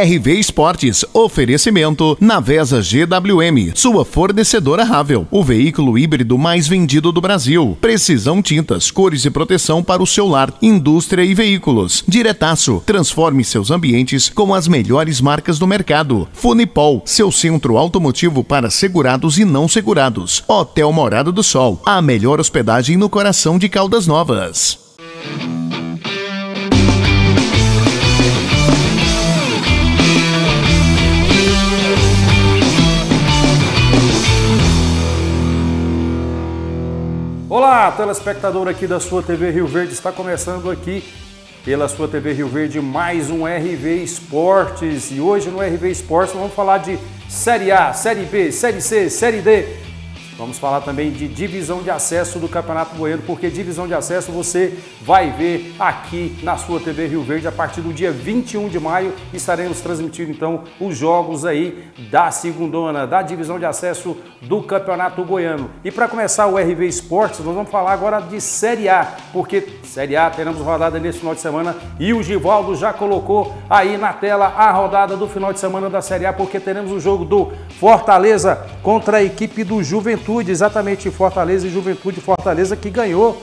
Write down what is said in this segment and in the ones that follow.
RV Esportes, oferecimento Navesa GWM, sua fornecedora Ravel, o veículo híbrido mais vendido do Brasil. Precisão Tintas, cores e proteção para o seu lar, indústria e veículos. Diretaço, transforme seus ambientes com as melhores marcas do mercado. Funipol, seu centro automotivo para segurados e não segurados. Hotel Morada do Sol, a melhor hospedagem no coração de Caldas Novas. Olá, telespectador aqui da sua TV Rio Verde, está começando aqui pela sua TV Rio Verde mais um RV Esportes. E hoje no RV Esportes vamos falar de Série A, Série B, Série C, Série D. Vamos falar também de divisão de acesso do Campeonato Goiano, porque divisão de acesso você vai ver aqui na sua TV Rio Verde a partir do dia 21 de maio. Estaremos transmitindo então os jogos aí da segundona, da divisão de acesso do Campeonato Goiano. E para começar o RV Esportes, nós vamos falar agora de Série A, porque Série A teremos rodada nesse final de semana e o Givaldo já colocou aí na tela a rodada do final de semana da Série A, porque teremos o jogo do Fortaleza contra a equipe do Juventude. Exatamente, Fortaleza e Juventude. Fortaleza que ganhou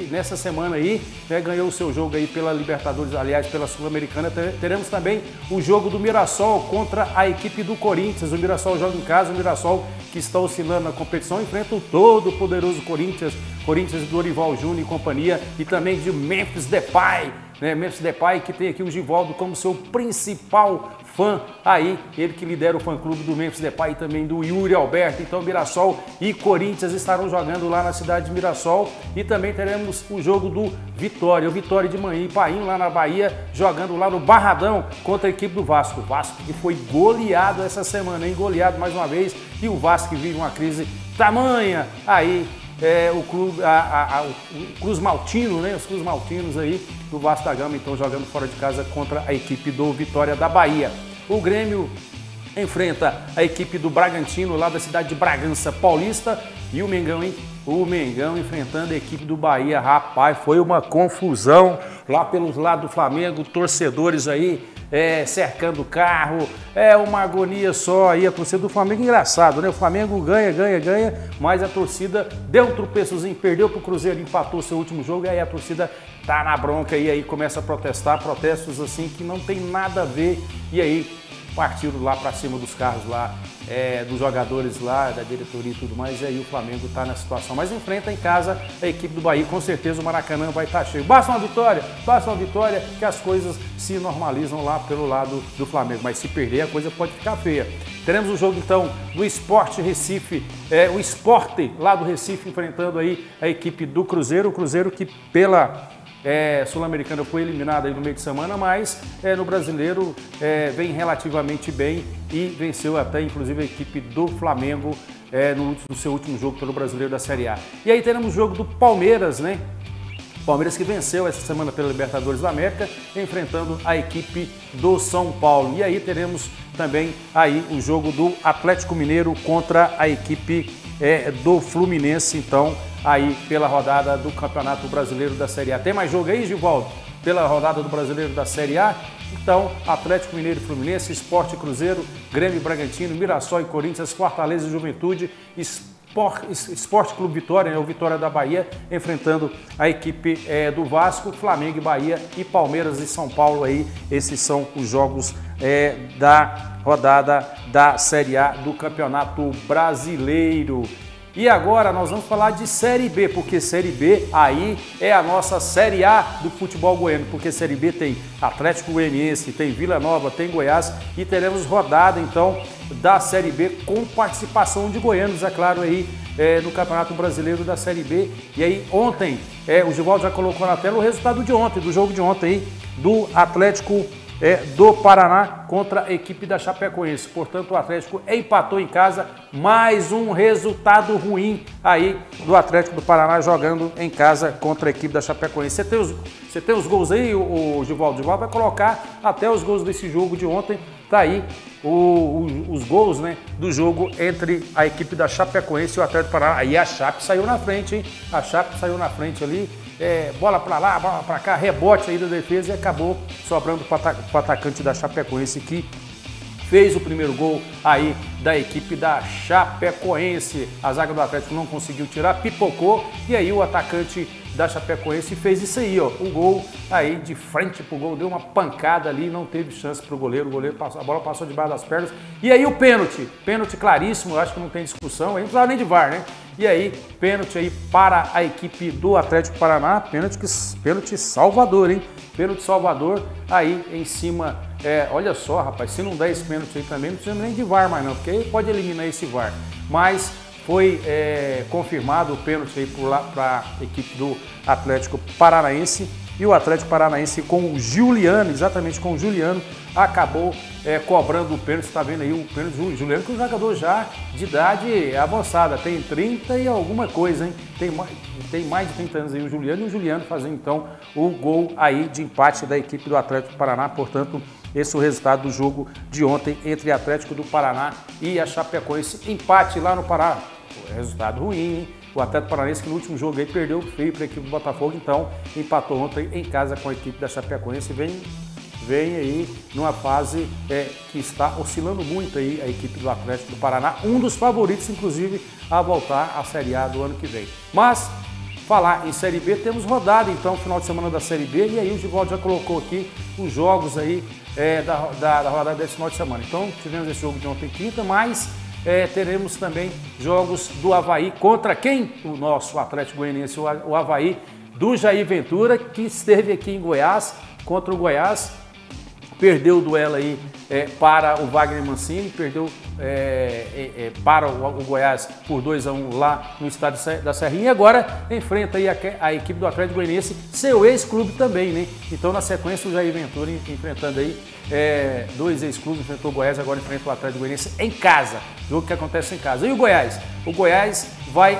nessa semana aí, ganhou o seu jogo aí pela Libertadores, aliás, pela Sul-Americana. Teremos também o jogo do Mirassol contra a equipe do Corinthians. O Mirassol joga em casa, o Mirassol que está oscilando na competição, enfrenta o todo poderoso Corinthians do Dorival Júnior e companhia, e também de Memphis Depay, Memphis Depay, que tem aqui o Givaldo como seu principal fã aí, ele que lidera o fã-clube do Memphis Depay e também do Yuri Alberto. Então Mirassol e Corinthians estarão jogando lá na cidade de Mirassol, e também teremos o jogo do Vitória, o Vitória de Manhã e Painho lá na Bahia, jogando lá no Barradão contra a equipe do Vasco. O Vasco que foi goleado essa semana, hein? Goleado mais uma vez, e o Vasco que vive uma crise tamanha aí. O Cruz Maltino, os Cruz Maltinos aí do Vasco da Gama, então jogando fora de casa contra a equipe do Vitória da Bahia. O Grêmio enfrenta a equipe do Bragantino, lá da cidade de Bragança Paulista, e o Mengão, hein? O Mengão enfrentando a equipe do Bahia. Rapaz, foi uma confusão lá pelos lados do Flamengo, torcedores aí cercando o carro, uma agonia só aí, a torcida do Flamengo. Engraçado, né? O Flamengo ganha, mas a torcida deu um tropeçozinho, perdeu pro Cruzeiro, empatou seu último jogo, e aí a torcida tá na bronca e aí começa a protestar, protestos assim que não tem nada a ver, e aí partiram lá para cima dos carros lá, dos jogadores lá, da diretoria e tudo mais, e aí o Flamengo está na situação. Mas enfrenta em casa a equipe do Bahia, com certeza o Maracanã vai estar cheio. Basta uma vitória que as coisas se normalizam lá pelo lado do Flamengo, mas se perder a coisa pode ficar feia. Teremos o jogo então do Sport Recife, o Sport lá do Recife enfrentando aí a equipe do Cruzeiro, o Cruzeiro que pela Sul-Americana foi eliminada aí no meio de semana, mas no Brasileiro vem relativamente bem e venceu até inclusive a equipe do Flamengo no seu último jogo pelo Brasileiro da Série A. E aí teremos o jogo do Palmeiras, Palmeiras que venceu essa semana pela Libertadores da América, enfrentando a equipe do São Paulo. E aí teremos também aí o jogo do Atlético Mineiro contra a equipe do Fluminense, então aí pela rodada do Campeonato Brasileiro da Série A. Tem mais jogo aí, Givaldo? Pela rodada do Brasileiro da Série A? Então, Atlético Mineiro e Fluminense, Sport e Cruzeiro, Grêmio e Bragantino, Mirassol e Corinthians, Fortaleza e Juventude, Esporte Clube Vitória, o Vitória da Bahia, enfrentando a equipe do Vasco, Flamengo e Bahia, e Palmeiras e São Paulo aí. Esses são os jogos da rodada da Série A do Campeonato Brasileiro. E agora nós vamos falar de Série B, porque Série B aí é a nossa Série A do futebol goiano, porque Série B tem Atlético Goianiense, tem Vila Nova, tem Goiás, e teremos rodada então da Série B com participação de goianos, é claro, aí no Campeonato Brasileiro da Série B. E aí ontem, o Givaldo já colocou na tela o resultado de ontem, do jogo de ontem aí, do Atlético do Paraná contra a equipe da Chapecoense. Portanto, o Atlético empatou em casa, mais um resultado ruim aí do Atlético do Paraná jogando em casa contra a equipe da Chapecoense. Você tem os gols aí, o Givaldo? O Givaldo vai colocar até os gols desse jogo de ontem, Tá aí os gols, né, do jogo entre a equipe da Chapecoense e o Atlético Paraná. Aí a Chape saiu na frente, hein? A Chape saiu na frente ali, bola para lá, bola para cá, rebote aí da defesa e acabou sobrando para o atacante da Chapecoense que fez o primeiro gol aí da equipe da Chapecoense. A zaga do Atlético não conseguiu tirar, pipocou e aí o atacante da Chapecoense fez isso aí, ó, o gol aí de frente pro gol, deu uma pancada ali, não teve chance pro goleiro, passou, a bola passou debaixo das pernas, e aí o pênalti claríssimo, eu acho que não tem discussão, aí não precisava nem de VAR, né? E aí, pênalti aí para a equipe do Atlético Paraná, pênalti Salvador, hein? Pênalti Salvador aí em cima, olha só, rapaz, se não der esse pênalti aí também, não precisa nem de VAR mais não, porque aí pode eliminar esse VAR, mas foi confirmado o pênalti aí para a equipe do Atlético Paranaense e o Atlético Paranaense com o Juliano, exatamente com o Juliano, acabou cobrando o pênalti. Você está vendo aí o pênalti do Juliano, que é um jogador já de idade avançada, tem 30 e alguma coisa, hein? Tem mais de 30 anos aí o Juliano, e o Juliano fazendo então o gol aí de empate da equipe do Atlético Paraná, portanto, esse é o resultado do jogo de ontem entre Atlético do Paraná e a Chapecoense. Empate lá no Pará. Resultado ruim, hein? O Atlético Paranaense que no último jogo aí perdeu feio para a equipe do Botafogo, então empatou ontem em casa com a equipe da Chapecoense. Vem aí numa fase que está oscilando muito aí a equipe do Atlético do Paraná, um dos favoritos, inclusive, a voltar à Série A do ano que vem. Mas falar em Série B, temos rodada então, final de semana da Série B, e aí o Givaldo já colocou aqui os jogos aí da rodada desse final de semana. Então tivemos esse jogo de ontem quinta, mas teremos também jogos do Avaí contra quem? O nosso Atlético Goianiense, o Avaí do Jair Ventura, que esteve aqui em Goiás contra o Goiás. Perdeu o duelo aí para o Wagner Mancini, perdeu para o Goiás por 2-1 lá no estádio da Serrinha e agora enfrenta aí a equipe do Atlético Goianiense, seu ex-clube também, né? Então na sequência o Jair Ventura enfrentando aí dois ex-clubes, enfrentou o Goiás, agora enfrenta o Atlético Goianiense em casa, jogo que acontece em casa. E o Goiás? O Goiás vai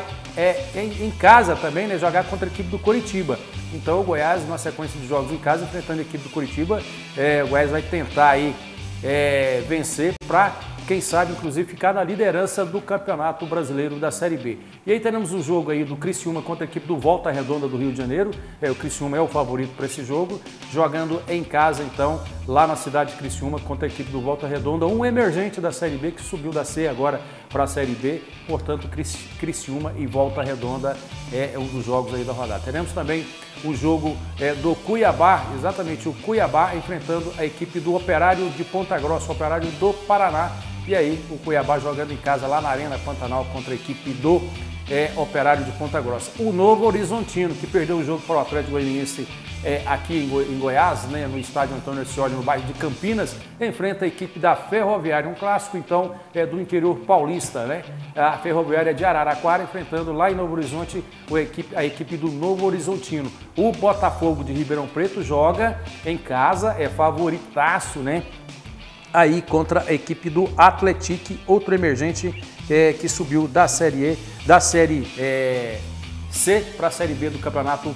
em casa também, né, jogar contra a equipe do Coritiba. Então o Goiás, numa sequência de jogos em casa, enfrentando a equipe do Coritiba, o Goiás vai tentar aí vencer para, quem sabe, inclusive, ficar na liderança do Campeonato Brasileiro da Série B. E aí teremos o jogo aí do Criciúma contra a equipe do Volta Redonda do Rio de Janeiro. O Criciúma é o favorito para esse jogo, jogando em casa, então, lá na cidade de Criciúma contra a equipe do Volta Redonda, um emergente da Série B que subiu da C agora para a Série B. Portanto, Criciúma e Volta Redonda é um dos jogos aí da rodada. Teremos também o jogo do Cuiabá, exatamente o Cuiabá enfrentando a equipe do Operário de Ponta Grossa, Operário do Paraná. E aí o Cuiabá jogando em casa lá na Arena Pantanal contra a equipe do Operário de Ponta Grossa. O Novo Horizontino, que perdeu o jogo para o Atlético Goianiense aqui em Goiás, né, no estádio Antônio Ascioli, no bairro de Campinas, enfrenta a equipe da Ferroviária, um clássico então do interior paulista, né? A Ferroviária de Araraquara enfrentando lá em Novo Horizonte a equipe do Novo Horizontino. O Botafogo de Ribeirão Preto joga em casa, é favoritaço, né? Aí contra a equipe do Atlético, outro emergente que subiu da Série C para a Série B do Campeonato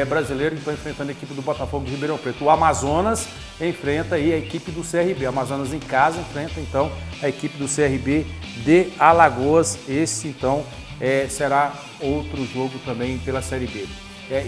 Brasileiro, então enfrentando a equipe do Botafogo de Ribeirão Preto. O Amazonas enfrenta aí a equipe do CRB. O Amazonas em casa enfrenta então a equipe do CRB de Alagoas. Esse então será outro jogo também pela Série B.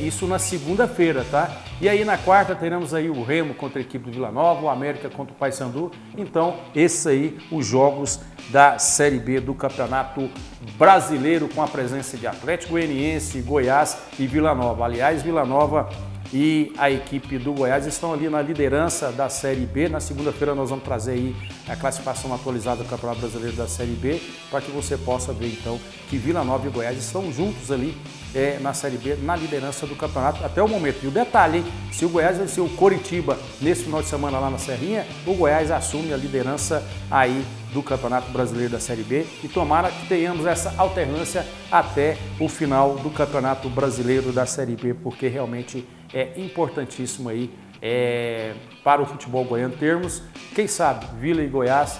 Isso na segunda-feira, tá? E aí na quarta teremos aí o Remo contra a equipe do Vila Nova, o América contra o Paysandu. Então, esses aí os jogos da Série B do Campeonato Brasileiro com a presença de Atlético Goianiense, Goiás e Vila Nova. Aliás, Vila Nova e a equipe do Goiás estão ali na liderança da Série B. Na segunda-feira nós vamos trazer aí a classificação atualizada do Campeonato Brasileiro da Série B, para que você possa ver então que Vila Nova e Goiás estão juntos ali na Série B, na liderança do campeonato até o momento. E o detalhe, hein? Se o Goiás vencer o Coritiba nesse final de semana lá na Serrinha, o Goiás assume a liderança aí do Campeonato Brasileiro da Série B e tomara que tenhamos essa alternância até o final do Campeonato Brasileiro da Série B, porque realmente é importantíssimo aí para o futebol goiano termos, quem sabe, Vila e Goiás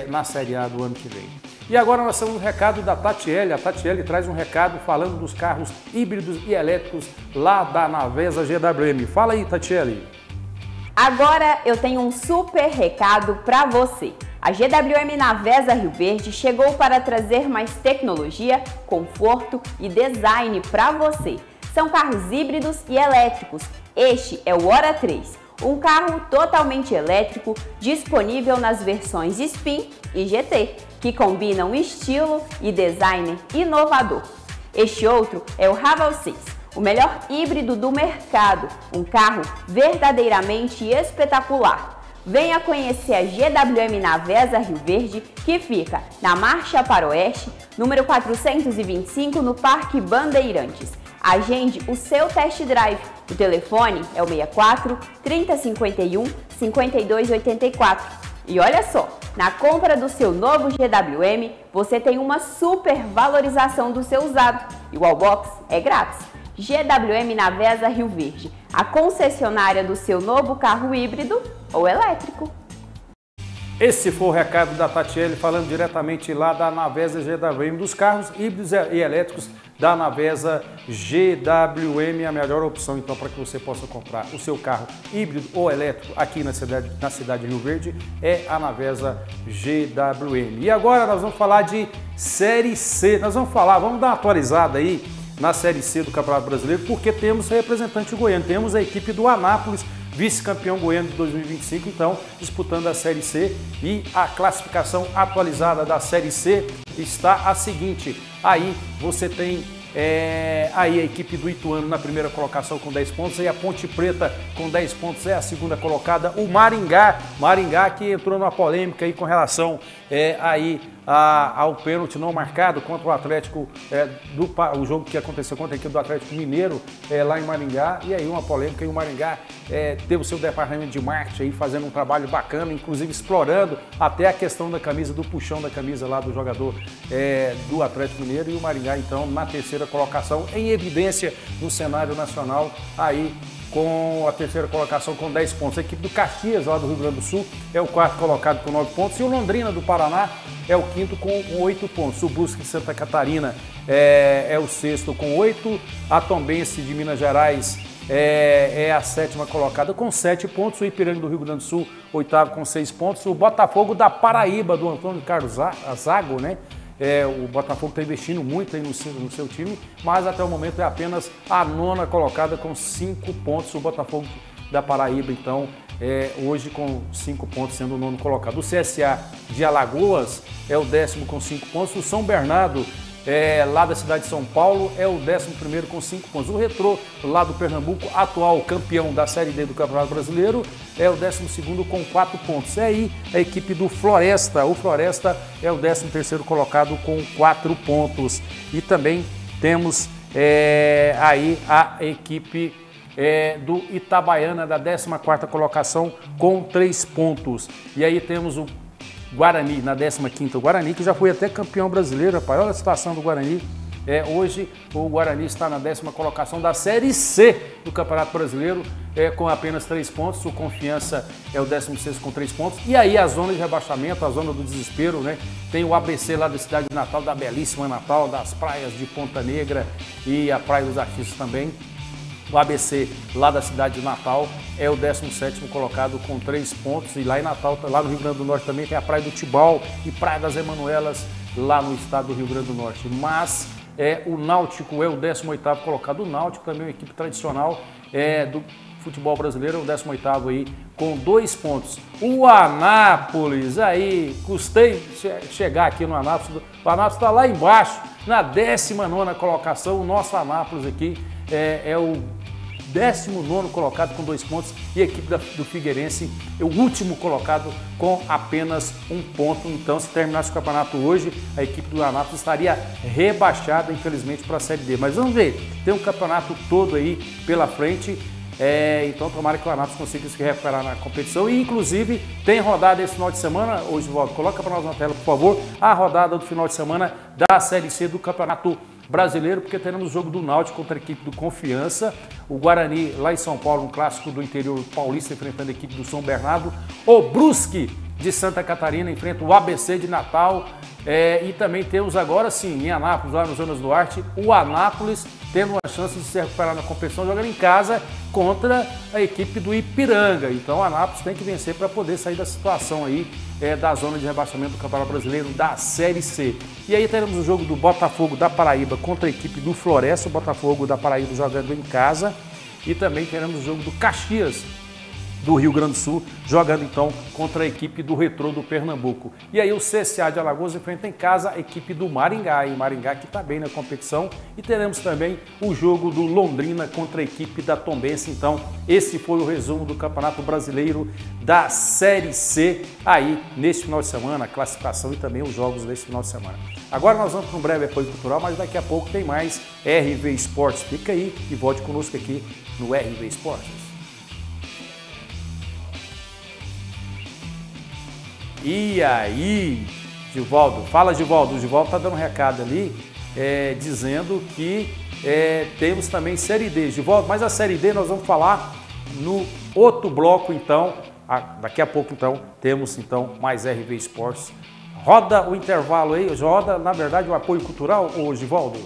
na Série A do ano que vem. E agora nós temos um recado da Tatiele. A Tatiele traz um recado falando dos carros híbridos e elétricos lá da Navesa GWM. Fala aí, Tatiele. Agora eu tenho um super recado para você. A GWM Navesa Rio Verde chegou para trazer mais tecnologia, conforto e design para você. São carros híbridos e elétricos. Este é o Hora 3, um carro totalmente elétrico disponível nas versões Spin e GT, que combinam estilo e design inovador. Este outro é o Raval 6. O melhor híbrido do mercado, um carro verdadeiramente espetacular. Venha conhecer a GWM Navesa Rio Verde, que fica na Marcha para o Oeste, número 425, no Parque Bandeirantes. Agende o seu test drive. O telefone é o 64 3051 5284. E olha só, na compra do seu novo GWM, você tem uma super valorização do seu usado. E o Wallbox é grátis. GWM Navesa Rio Verde, a concessionária do seu novo carro híbrido ou elétrico. Esse foi o recado da Tatiele, falando diretamente lá da Navesa GWM, dos carros híbridos e elétricos da Navesa GWM, a melhor opção então para que você possa comprar o seu carro híbrido ou elétrico aqui na cidade de Rio Verde, é a Navesa GWM. E agora nós vamos falar de Série C, vamos dar uma atualizada aí na Série C do Campeonato Brasileiro, porque temos representante goiano, temos a equipe do Anápolis, vice-campeão goiano de 2025, então, disputando a Série C, e a classificação atualizada da Série C está a seguinte: aí você tem aí a equipe do Ituano na primeira colocação com 10 pontos, e a Ponte Preta com 10 pontos é a segunda colocada. O Maringá que entrou numa polêmica aí com relação ao pênalti não marcado contra o Atlético, o jogo que aconteceu contra a equipe do Atlético Mineiro lá em Maringá, e aí uma polêmica, e o Maringá teve o seu departamento de marketing aí fazendo um trabalho bacana, inclusive explorando até a questão da camisa, do puxão da camisa lá do jogador do Atlético Mineiro, e o Maringá então na terceira colocação, em evidência no cenário nacional, aí com a terceira colocação com 10 pontos. A equipe do Caxias, lá do Rio Grande do Sul, é o quarto colocado com 9 pontos. E o Londrina do Paraná é o quinto com 8 pontos. O Brusque de Santa Catarina é o sexto com 8. A Tombense de Minas Gerais é a sétima colocada com 7 pontos. O Ipiranga do Rio Grande do Sul, oitavo com 6 pontos. O Botafogo da Paraíba, do Antônio Carlos Zago, né? O Botafogo está investindo muito aí no seu time, mas até o momento é apenas a nona colocada com 5 pontos. O Botafogo da Paraíba, então, hoje com 5 pontos, sendo o nono colocado. O CSA de Alagoas é o 10º com 5 pontos. O São Bernardo, lá da cidade de São Paulo, é o 11º com 5 pontos. O Retrô, lá do Pernambuco, atual campeão da Série D do Campeonato Brasileiro, é o 12º com 4 pontos. É aí a equipe do Floresta. O Floresta é o 13º colocado com 4 pontos. E também temos aí a equipe do Itabaiana, da 14ª colocação, com 3 pontos. E aí temos o Guarani, na 15ª, o Guarani, que já foi até campeão brasileiro, rapaz. Olha a situação do Guarani. Hoje o Guarani está na 10ª colocação da Série C do Campeonato Brasileiro, com apenas 3 pontos. O Confiança é o 16º com 3 pontos. E aí a zona de rebaixamento, a zona do desespero, né? Tem o ABC lá da cidade de Natal, da belíssima Natal, das praias de Ponta Negra e a Praia dos Artistas também. O ABC, lá da cidade de Natal, é o 17º colocado com 3 pontos. E lá em Natal, lá no Rio Grande do Norte também, tem a Praia do Tibau e Praia das Emanuelas, lá no estado do Rio Grande do Norte. Mas o Náutico é o 18º colocado. O Náutico também é uma equipe tradicional do futebol brasileiro, é o 18º aí, com 2 pontos. O Anápolis, aí, custei chegar aqui no Anápolis. O Anápolis está lá embaixo, na 19ª colocação. O nosso Anápolis aqui é o 19º colocado com 2 pontos, e a equipe do Figueirense é o último colocado com apenas 1 ponto. Então, se terminasse o campeonato hoje, a equipe do Anápolis estaria rebaixada, infelizmente, para a Série D. Mas vamos ver, tem um campeonato todo aí pela frente, então tomara que o Anápolis consiga se recuperar na competição. E inclusive tem rodada esse final de semana. Hoje, Valdo, coloca para nós na tela, por favor, a rodada do final de semana da Série C do Campeonato Brasileiro, porque teremos o jogo do Náutico contra a equipe do Confiança, o Guarani lá em São Paulo, um clássico do interior paulista, enfrentando a equipe do São Bernardo, o Brusque de Santa Catarina enfrenta o ABC de Natal. E também temos agora sim, em Anápolis, lá no Jonas Duarte, o Anápolis tendo uma chance de se recuperar na competição, jogando em casa contra a equipe do Ipiranga. Então o Anápolis tem que vencer para poder sair da situação aí da zona de rebaixamento do Campeonato Brasileiro da Série C. E aí teremos o jogo do Botafogo da Paraíba contra a equipe do Floresta, o Botafogo da Paraíba jogando em casa. E também teremos o jogo do Caxias do Rio Grande do Sul, jogando então contra a equipe do Retrô do Pernambuco. E aí o CSA de Alagoas enfrenta em casa a equipe do Maringá, e Maringá que está bem na competição. E teremos também o jogo do Londrina contra a equipe da Tombense. Então esse foi o resumo do Campeonato Brasileiro da Série C aí neste final de semana, a classificação e também os jogos deste final de semana. Agora nós vamos para um breve apoio cultural, mas daqui a pouco tem mais RV Esportes. Fica aí e volte conosco aqui no RV Esportes. E aí, Givaldo? Fala, Givaldo. O Givaldo está dando um recado ali, dizendo que temos também Série D. Givaldo, mas a Série D nós vamos falar no outro bloco, então. Daqui a pouco, então, temos então mais RV Esportes. Roda o intervalo aí, roda, na verdade, o apoio cultural, ô Givaldo.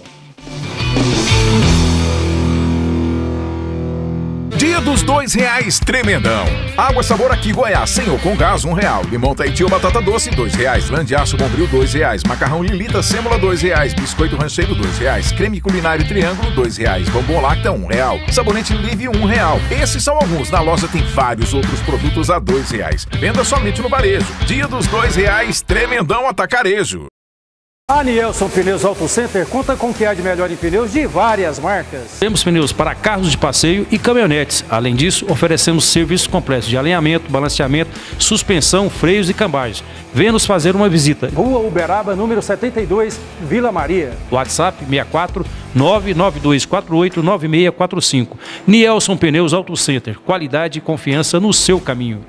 Dia dos R$2 tremendão. Água sabor aqui Goiás, sem ou com gás, R$1. Limão Tahiti ou batata doce, R$2. Landiaço Bombril, R$2. Macarrão Lilita Sêmola, R$2. Biscoito Rancheiro, R$2. Creme culinário Triângulo, R$2. Bombom Lacta, R$1. Sabonete Live, R$1. Esses são alguns. Na loja tem vários outros produtos a R$2. Venda somente no varejo. Dia dos R$2 tremendão atacarejo. A Nielson Pneus Auto Center conta com o que há de melhor em pneus de várias marcas. Temos pneus para carros de passeio e caminhonetes. Além disso, oferecemos serviços completos de alinhamento, balanceamento, suspensão, freios e cambagens. Venha nos fazer uma visita. Rua Uberaba, número 72, Vila Maria. WhatsApp 64 99248 9645. Nielson Pneus Auto Center. Qualidade e confiança no seu caminho.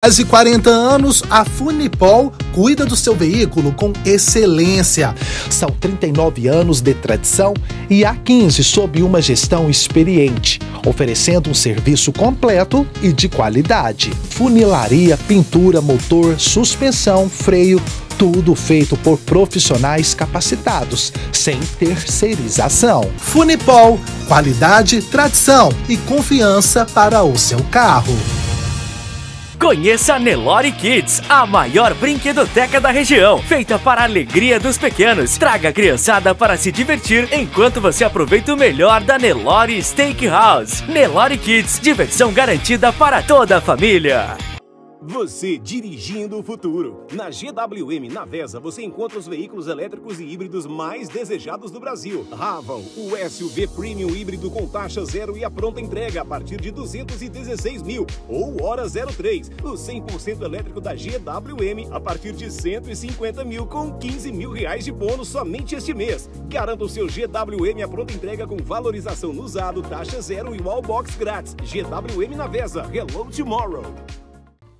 Quase 40 anos, a Funipol cuida do seu veículo com excelência. São 39 anos de tradição e há 15 sob uma gestão experiente, oferecendo um serviço completo e de qualidade. Funilaria, pintura, motor, suspensão, freio, tudo feito por profissionais capacitados, sem terceirização. Funipol, qualidade, tradição e confiança para o seu carro. Conheça a Nelore Kids, a maior brinquedoteca da região, feita para a alegria dos pequenos. Traga a criançada para se divertir enquanto você aproveita o melhor da Nelore Steakhouse. Nelore Kids, diversão garantida para toda a família. Você dirigindo o futuro. Na GWM Navesa você encontra os veículos elétricos e híbridos mais desejados do Brasil. Raval, o SUV Premium híbrido com taxa zero e a pronta entrega a partir de 216 mil. Ou Hora 03, o 100% elétrico da GWM a partir de 150 mil com 15 mil reais de bônus somente este mês. Garanta o seu GWM a pronta entrega com valorização no usado, taxa zero e wallbox grátis. GWM Navesa, Hello Tomorrow.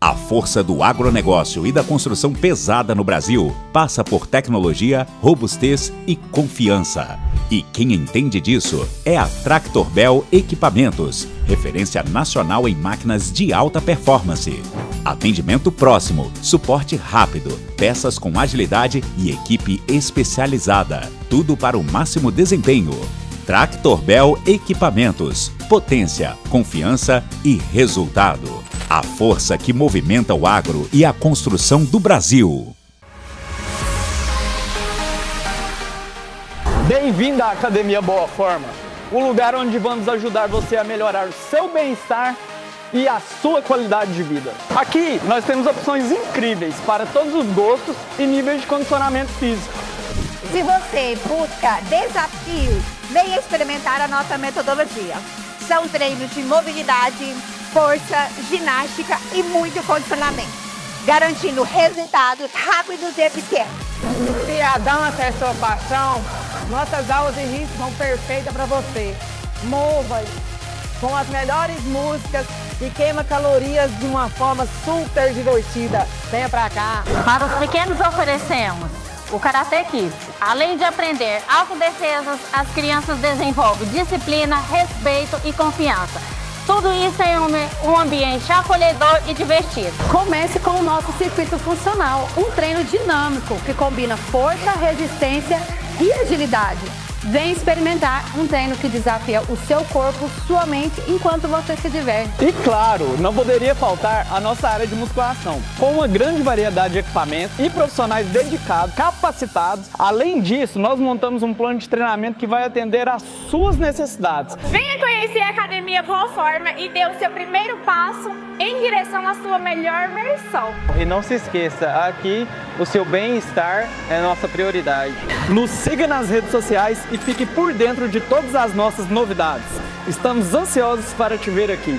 A força do agronegócio e da construção pesada no Brasil passa por tecnologia, robustez e confiança. E quem entende disso é a Tractorbel Equipamentos, referência nacional em máquinas de alta performance. Atendimento próximo, suporte rápido, peças com agilidade e equipe especializada. Tudo para o máximo desempenho. Tractorbel Equipamentos. Potência, confiança e resultado. A força que movimenta o agro e a construção do Brasil. Bem-vindo à Academia Boa Forma, um lugar onde vamos ajudar você a melhorar o seu bem-estar e a sua qualidade de vida. Aqui nós temos opções incríveis para todos os gostos e níveis de condicionamento físico. Se você busca desafios, venha experimentar a nossa metodologia. São treinos de mobilidade, força, ginástica e muito condicionamento, garantindo resultados rápidos e eficientes. Se a dança é sua paixão, nossas aulas de ritmo são perfeitas para você. Mova com as melhores músicas e queima calorias de uma forma super divertida. Venha pra cá. Para os pequenos oferecemos o Karate Kids. Além de aprender autodefesas, as crianças desenvolvem disciplina, respeito e confiança. Tudo isso em um ambiente acolhedor e divertido. Comece com o nosso circuito funcional, um treino dinâmico que combina força, resistência e agilidade. Vem experimentar um treino que desafia o seu corpo, sua mente, enquanto você se diverte. E claro, não poderia faltar a nossa área de musculação, com uma grande variedade de equipamentos e profissionais dedicados, capacitados. Além disso, nós montamos um plano de treinamento que vai atender às suas necessidades. Venha conhecer a Academia Boa Forma e dê o seu primeiro passo em direção à sua melhor versão. E não se esqueça, aqui o seu bem-estar é nossa prioridade. Nos siga nas redes sociais e fique por dentro de todas as nossas novidades. Estamos ansiosos para te ver aqui.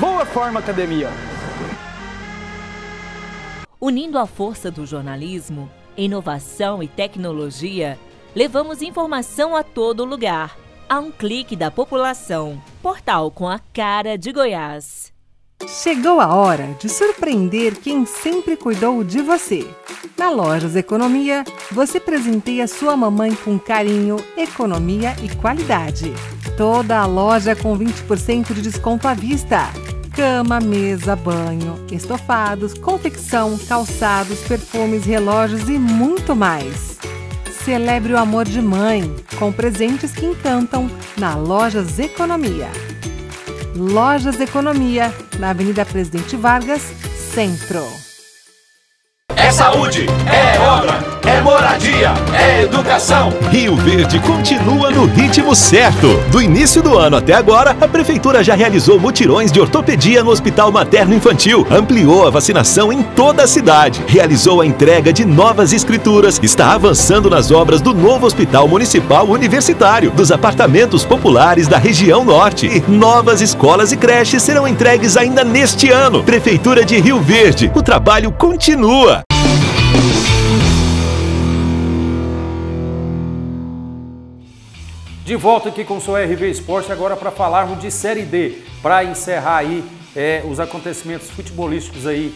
Boa Forma Academia! Unindo a força do jornalismo, inovação e tecnologia, levamos informação a todo lugar, a um clique da população. Portal com a cara de Goiás. Chegou a hora de surpreender quem sempre cuidou de você. Na Lojas Economia, você presenteia sua mamãe com carinho, economia e qualidade. Toda a loja com 20% de desconto à vista. Cama, mesa, banho, estofados, confecção, calçados, perfumes, relógios e muito mais. Celebre o amor de mãe com presentes que encantam na Lojas Economia. Lojas Economia, na Avenida Presidente Vargas, Centro. É saúde, é obra, é moradia, é educação. Rio Verde continua no ritmo certo. Do início do ano até agora, a Prefeitura já realizou mutirões de ortopedia no Hospital Materno Infantil, ampliou a vacinação em toda a cidade, realizou a entrega de novas escrituras, está avançando nas obras do novo Hospital Municipal Universitário, dos apartamentos populares da região norte e novas escolas e creches serão entregues ainda neste ano. Prefeitura de Rio Verde, o trabalho continua. De volta aqui com o seu RV Esporte, agora para falarmos de Série D, para encerrar aí os acontecimentos futebolísticos aí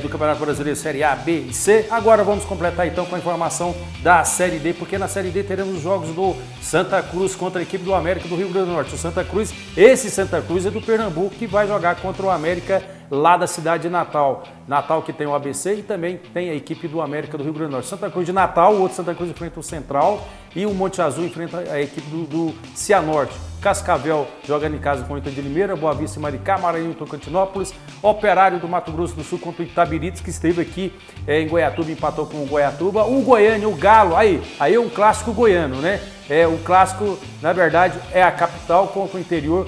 do Campeonato Brasileiro Série A, B e C. Agora vamos completar então com a informação da Série D, porque na Série D teremos os jogos do Santa Cruz contra a equipe do América do Rio Grande do Norte. O Santa Cruz, esse Santa Cruz é do Pernambuco, que vai jogar contra o América lá da cidade de Natal. Natal que tem o ABC e também tem a equipe do América do Rio Grande do Norte. Santa Cruz de Natal, o outro Santa Cruz enfrenta o Central e o Monte Azul enfrenta a equipe do Cianorte. Cascavel jogando em casa com o Inter de Limeira, Boa Vista e Maricá, Maranhão e Tocantinópolis, Operário do Mato Grosso do Sul contra o Itabirites, que esteve aqui em Goiatuba, empatou com o Goiatuba, o Goiânia, o Galo, aí é um clássico goiano, né? O clássico, na verdade, é a capital contra o interior,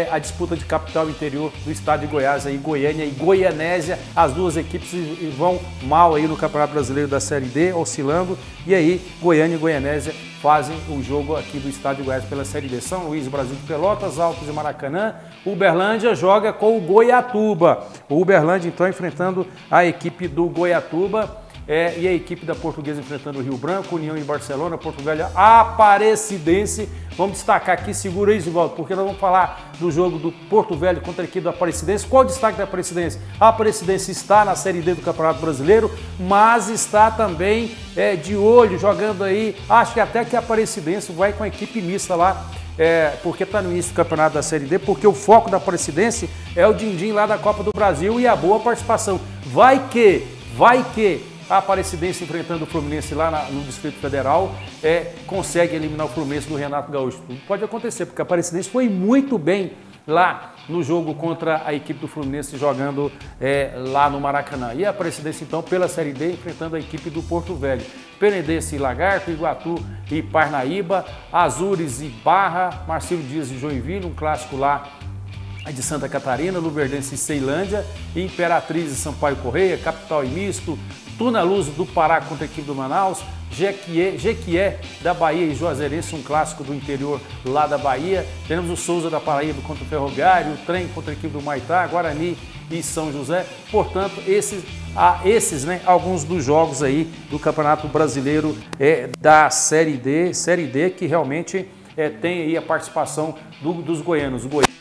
a disputa de capital e interior do estado de Goiás, aí Goiânia e Goianésia, as duas equipes vão mal aí no Campeonato Brasileiro da Série D, oscilando, e aí Goiânia e Goianésia fazem o jogo aqui do estado de Goiás pela Série D. São Luís, Brasil de Pelotas, Altos e Maracanã, Uberlândia joga com o Goiatuba. O Uberlândia, então, enfrentando a equipe do Goiatuba. E a equipe da Portuguesa enfrentando o Rio Branco, União em Barcelona, Porto Velho, Aparecidense. Vamos destacar aqui, segura aí, Zivaldo, porque nós vamos falar do jogo do Porto Velho contra a equipe do Aparecidense. Qual o destaque da Aparecidense? A Aparecidense está na Série D do Campeonato Brasileiro, mas está também de olho, jogando aí, acho que até que a Aparecidense vai com a equipe mista lá, porque está no início do campeonato da Série D, porque o foco da Aparecidense é o din-din lá da Copa do Brasil e a boa participação. Vai que a Aparecidense enfrentando o Fluminense lá no Distrito Federal consegue eliminar o Fluminense do Renato Gaúcho. Tudo pode acontecer, porque a Aparecidense foi muito bem lá no jogo contra a equipe do Fluminense, jogando lá no Maracanã. E a Aparecidense, então, pela Série D, enfrentando a equipe do Porto Velho. Penedense e Lagarto, Iguatu e Parnaíba, Azures e Barra, Marcelo Dias e Joinville, um clássico lá de Santa Catarina, Luverdense e Ceilândia, Imperatriz e Sampaio Correia, Capital e Misto, Tuna Luz do Pará contra a equipe do Manaus, Jequié da Bahia e Juazeirense, um clássico do interior lá da Bahia. Teremos o Souza da Paraíba contra o Ferroviário, o Trem contra a equipe do Maitá, Guarani e São José. Portanto, esses, né, alguns dos jogos aí do Campeonato Brasileiro da Série D que realmente tem aí a participação dos goianos. Goiânia,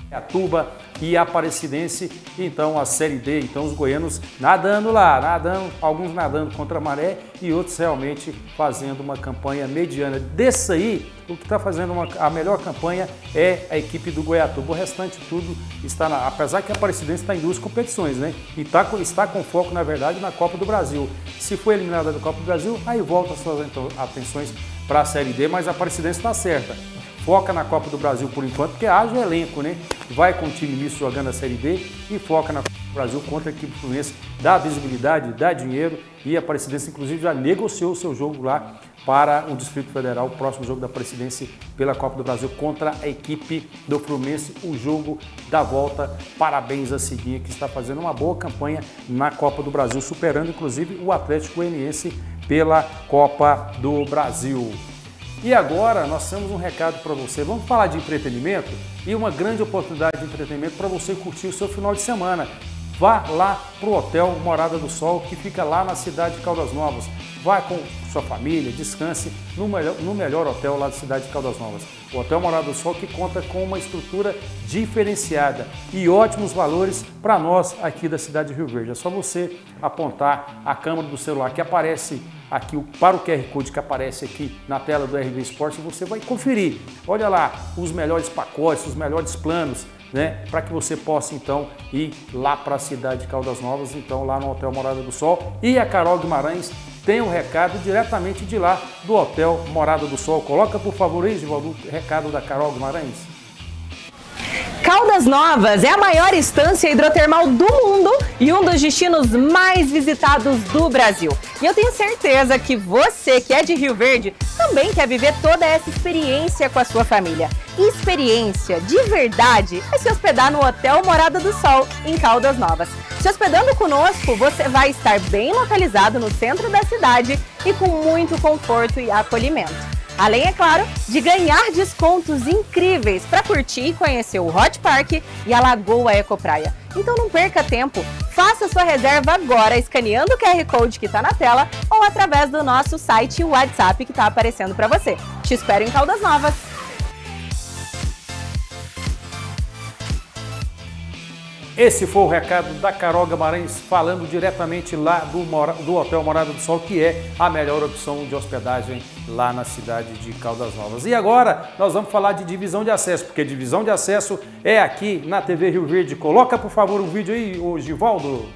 Goiatuba, e Aparecidense, então a Série D, então os goianos nadando lá, alguns nadando contra a maré e outros realmente fazendo uma campanha mediana. Desse aí, o que está fazendo a melhor campanha é a equipe do Goiatuba. O restante tudo está apesar que a Aparecidense está em 2 competições, né? E está com foco, na verdade, na Copa do Brasil. Se for eliminada da Copa do Brasil, aí volta as suas atenções para a Série D, mas a Aparecidense está certa. Foca na Copa do Brasil por enquanto, porque haja elenco, né? Vai com o time misto jogando a Série D e foca na Copa do Brasil contra a equipe fluminense, dá visibilidade, dá dinheiro, e a Aparecidense, inclusive, já negociou o seu jogo lá para o Distrito Federal, o próximo jogo da Aparecidense pela Copa do Brasil contra a equipe do Fluminense, o jogo da volta. Parabéns a Ciguinha, que está fazendo uma boa campanha na Copa do Brasil, superando inclusive o Atlético Goianiense pela Copa do Brasil. E agora nós temos um recado para você. Vamos falar de entretenimento e uma grande oportunidade de entretenimento para você curtir o seu final de semana. Vá lá para o Hotel Morada do Sol, que fica lá na cidade de Caldas Novas. Vá com sua família, descanse no melhor hotel lá da cidade de Caldas Novas. O Hotel Morada do Sol, que conta com uma estrutura diferenciada e ótimos valores para nós aqui da cidade de Rio Verde. É só você apontar a câmera do celular que aparece aqui para o QR Code que aparece aqui na tela do RV Esportes e você vai conferir. Olha lá os melhores pacotes, os melhores planos, né, para que você possa então ir lá para a cidade de Caldas Novas, então lá no Hotel Morada do Sol. E a Carol Guimarães tem um recado diretamente de lá do Hotel Morada do Sol. Coloca por favor aí, Givaldo, o recado da Carol Guimarães. Caldas Novas é a maior estância hidrotermal do mundo e um dos destinos mais visitados do Brasil. E eu tenho certeza que você que é de Rio Verde também quer viver toda essa experiência com a sua família. E experiência de verdade é se hospedar no Hotel Morada do Sol, em Caldas Novas. Se hospedando conosco, você vai estar bem localizado no centro da cidade e com muito conforto e acolhimento. Além, é claro, de ganhar descontos incríveis para curtir e conhecer o Hot Park e a Lagoa Ecopraia. Então não perca tempo, faça sua reserva agora escaneando o QR Code que está na tela ou através do nosso site e WhatsApp que está aparecendo para você. Te espero em Caldas Novas. Esse foi o recado da Carol Guimarães, falando diretamente lá do Hotel Morada do Sol, que é a melhor opção de hospedagem lá na cidade de Caldas Novas. E agora nós vamos falar de divisão de acesso, porque divisão de acesso é aqui na TV Rio Verde. Coloca, por favor, o vídeo aí, ô Givaldo.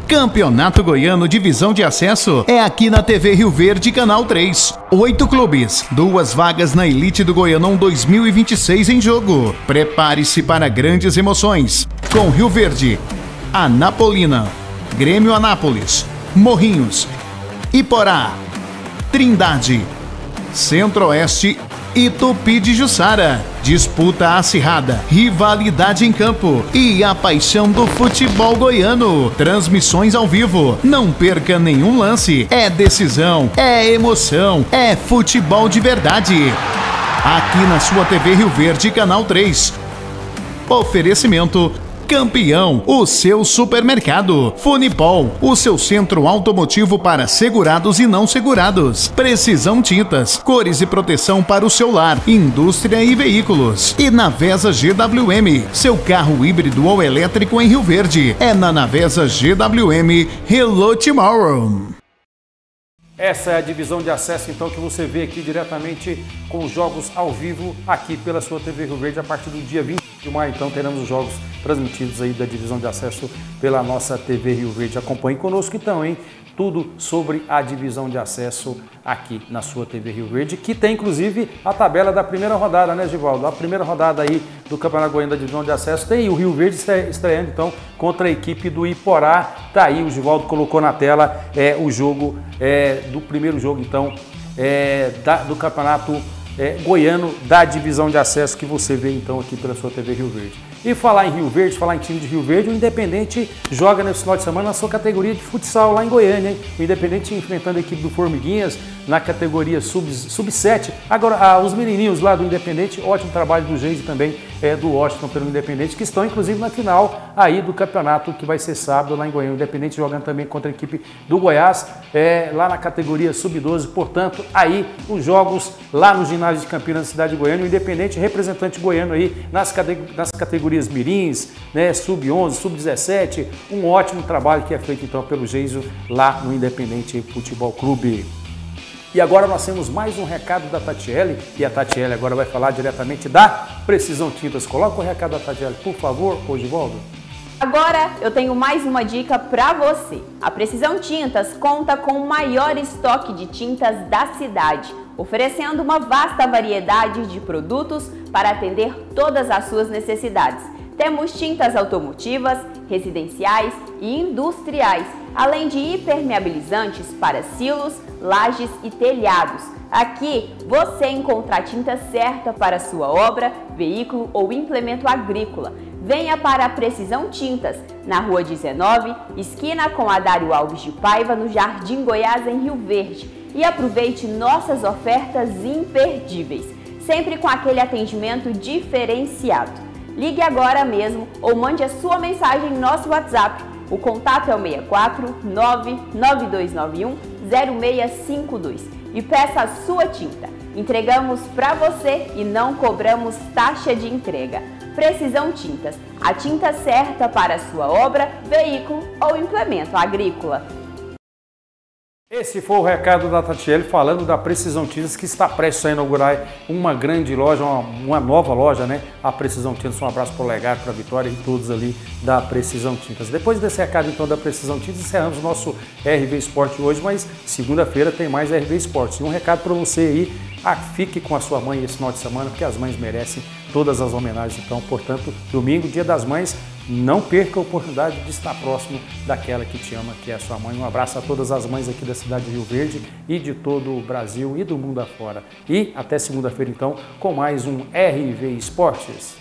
Campeonato Goiano Divisão de Acesso é aqui na TV Rio Verde, Canal 3. 8 clubes, 2 vagas na Elite do Goianão 2026 em jogo. Prepare-se para grandes emoções. Com Rio Verde, Anapolina, Grêmio Anápolis, Morrinhos, Iporá, Trindade, Centro-Oeste e Tupi de Jussara. Disputa acirrada, rivalidade em campo e a paixão do futebol goiano. Transmissões ao vivo, não perca nenhum lance. É decisão, é emoção, é futebol de verdade. Aqui na sua TV Rio Verde, Canal 3. Oferecimento Campeão, o seu supermercado. Funipol, o seu centro automotivo para segurados e não segurados. Precisão Tintas, cores e proteção para o seu lar, indústria e veículos. E Navesa GWM, seu carro híbrido ou elétrico em Rio Verde. É na Navesa GWM. Hello Tomorrow. Essa é a divisão de acesso, então, que você vê aqui diretamente com os jogos ao vivo aqui pela sua TV Rio Verde. A partir do dia 20 de maio, então, teremos os jogos transmitidos aí da divisão de acesso pela nossa TV Rio Verde. Acompanhe conosco, então, hein? Tudo sobre a divisão de acesso aqui na sua TV Rio Verde, que tem, inclusive, a tabela da primeira rodada, né, Givaldo? A primeira rodada aí do Campeonato Goiano da divisão de acesso tem o Rio Verde estreando, então, contra a equipe do Iporá. Tá aí, o Givaldo colocou na tela o jogo do primeiro jogo, então, do Campeonato Goiano da divisão de acesso, que você vê, então, aqui pela sua TV Rio Verde. E falar em Rio Verde, falar em time de Rio Verde, o Independente joga nesse final de semana na sua categoria de futsal lá em Goiânia, hein? O Independente enfrentando a equipe do Formiguinhas na categoria sub-7. Agora, os menininhos lá do Independente, ótimo trabalho do Geide também do Washington pelo Independente, que estão inclusive na final aí do campeonato que vai ser sábado lá em Goiânia. O Independente jogando também contra a equipe do Goiás, lá na categoria sub-12. Portanto, aí os jogos lá no ginásio de Campinas, na cidade de Goiânia. O Independente representante goiano aí nas categorias mirins, né, sub-11, sub-17. Um ótimo trabalho que é feito então pelo Geiso lá no Independente Futebol Clube. E agora nós temos mais um recado da Tatiele, e a Tatiele agora vai falar diretamente da Precisão Tintas. Coloca o recado da Tatiele, por favor, Osvaldo. Agora eu tenho mais uma dica para você. A Precisão Tintas conta com o maior estoque de tintas da cidade, oferecendo uma vasta variedade de produtos para atender todas as suas necessidades. Temos tintas automotivas, residenciais e industriais, além de impermeabilizantes para silos, lajes e telhados. Aqui você encontra a tinta certa para sua obra, veículo ou implemento agrícola. Venha para a Precisão Tintas, na Rua 19, esquina com Adário Alves de Paiva, no Jardim Goiás, em Rio Verde. E aproveite nossas ofertas imperdíveis, sempre com aquele atendimento diferenciado. Ligue agora mesmo ou mande a sua mensagem em nosso WhatsApp. O contato é o 64 99291 0652 e peça a sua tinta. Entregamos para você e não cobramos taxa de entrega. Precisão Tintas, a tinta certa para a sua obra, veículo ou implemento agrícola. Esse foi o recado da Tatiele falando da Precisão Tintas, que está prestes a inaugurar uma grande loja, uma nova loja, né? A Precisão Tintas. Um abraço para o Legar, para a Vitória e todos ali da Precisão Tintas. Depois desse recado então da Precisão Tintas, encerramos o nosso RV Esporte hoje, mas segunda-feira tem mais RV Esporte. E um recado para você aí, fique com a sua mãe esse final de semana, porque as mães merecem todas as homenagens. Então, portanto, domingo, Dia das Mães, não perca a oportunidade de estar próximo daquela que te ama, que é a sua mãe. Um abraço a todas as mães aqui da cidade de Rio Verde e de todo o Brasil e do mundo afora. E até segunda-feira, então, com mais um RV Esportes.